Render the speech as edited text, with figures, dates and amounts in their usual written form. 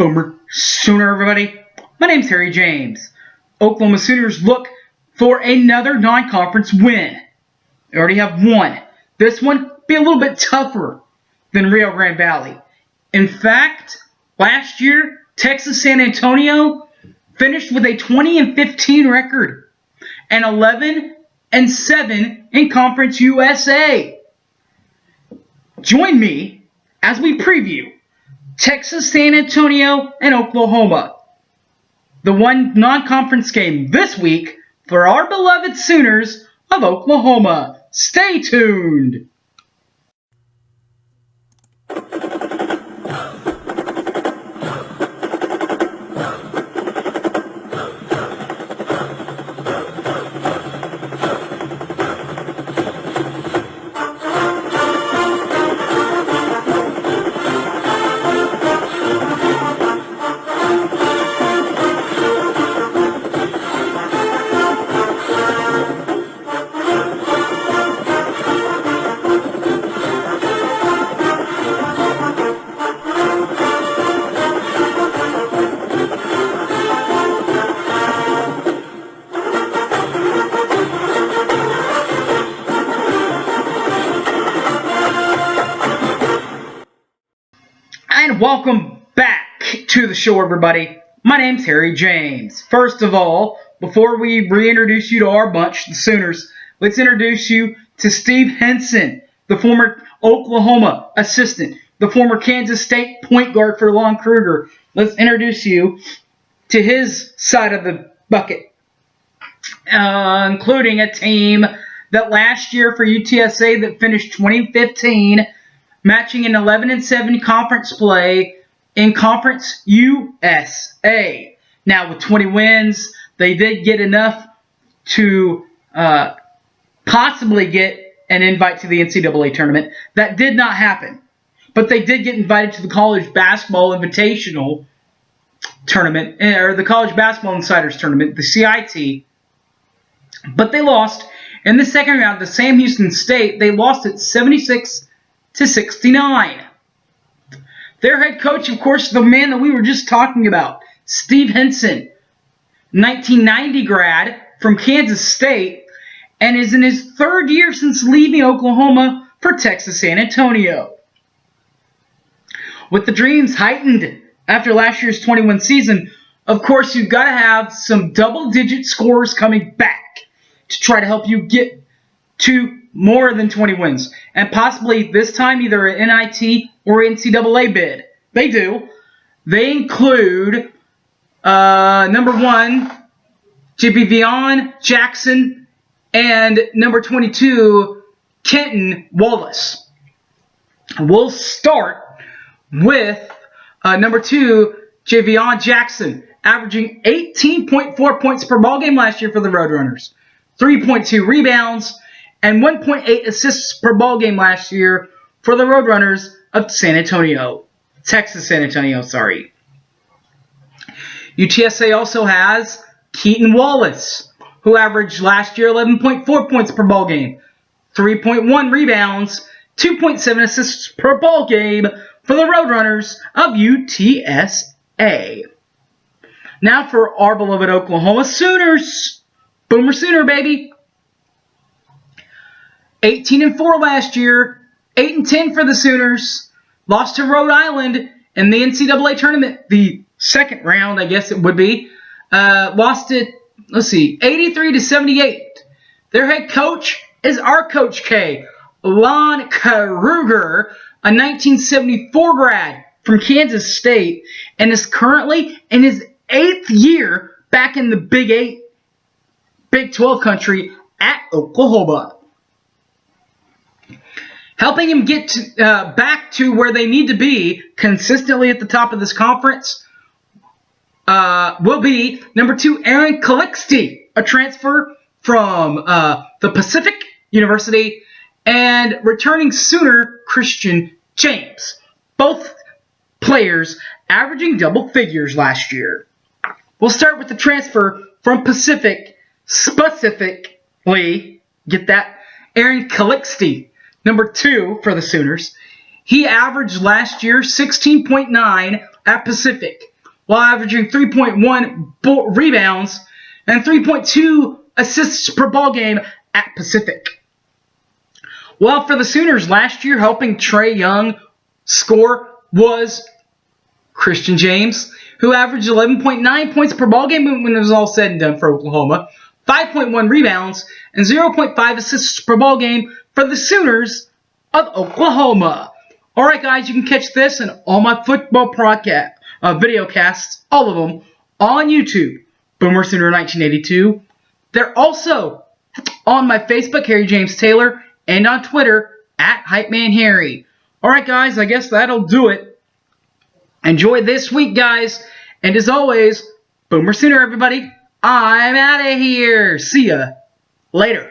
Boomer Sooner, everybody. My name's Harry James. Oklahoma Sooners look for another non-conference win. They already have one. This one be a little bit tougher than Rio Grande Valley. In fact, last year, Texas San Antonio finished with a 20-15 record and 11-7 in Conference USA. Join me as we preview Texas, San Antonio, and Oklahoma. The one non-conference game this week for our beloved Sooners of Oklahoma. Stay tuned. And welcome back to the show, everybody. My name's Harry James. First of all, before we reintroduce you to our bunch, the Sooners, let's introduce you to Steve Henson, the former Oklahoma assistant, the former Kansas State point guard for Lon Kruger. Let's introduce you to his side of the bucket, including a team that last year for UTSA that finished 2015, matching an 11-7 conference play in Conference USA. Now, with 20 wins, they did get enough to possibly get an invite to the NCAA tournament. That did not happen. But they did get invited to the College Basketball Invitational Tournament, or the College Basketball Insiders Tournament, the CIT. But they lost in the second round to Sam Houston State. They lost at 76-69. Their head coach, of course, the man that we were just talking about, Steve Henson, 1990 grad from Kansas State, and is in his third year since leaving Oklahoma for Texas San Antonio. With the dreams heightened after last year's 21 season, of course, you've got to have some double-digit scores coming back to try to help you get to more than 20 wins, and possibly this time either an NIT or NCAA bid. They do. They include number 1, Javion Jackson, and number 22, Kenton Wallace. We'll start with number 2, Javion Jackson, averaging 18.4 points per ball game last year for the Roadrunners, 3.2 rebounds, and 1.8 assists per ball game last year for the Roadrunners of San Antonio. Texas San Antonio, sorry. UTSA also has Keaton Wallace, who averaged last year 11.4 points per ball game, 3.1 rebounds, 2.7 assists per ball game for the Roadrunners of UTSA. Now for our beloved Oklahoma Sooners. Boomer Sooner, baby. 18-4 last year, 8-10 for the Sooners. Lost to Rhode Island in the NCAA tournament, the second round, I guess it would be. Lost it, 83-78. Their head coach is our Coach K, Lon Kruger, a 1974 grad from Kansas State, and is currently in his 8th year back in the Big 8, Big 12 country at Oklahoma. Helping him get back to where they need to be consistently at the top of this conference will be number 2, Aaron Calixte, a transfer from the Pacific University, and returning Sooner Christian James. Both players averaging double figures last year. We'll start with the transfer from Pacific, specifically, get that, Aaron Calixte, number 2 for the Sooners. He averaged last year 16.9 at Pacific, while averaging 3.1 rebounds and 3.2 assists per ball game at Pacific. Well, for the Sooners last year, helping Trae Young score was Christian James, who averaged 11.9 points per ball game when it was all said and done for Oklahoma, 5.1 rebounds, and 0.5 assists per ball game for the Sooners of Oklahoma. All right, guys, you can catch this and all my football video casts, all of them, on YouTube. Boomer Sooner 1982. They're also on my Facebook, Harry James Taylor, and on Twitter, @HypeManHarry. All right, guys, I guess that'll do it. Enjoy this week, guys. And as always, Boomer Sooner, everybody. I'm out of here. See ya later.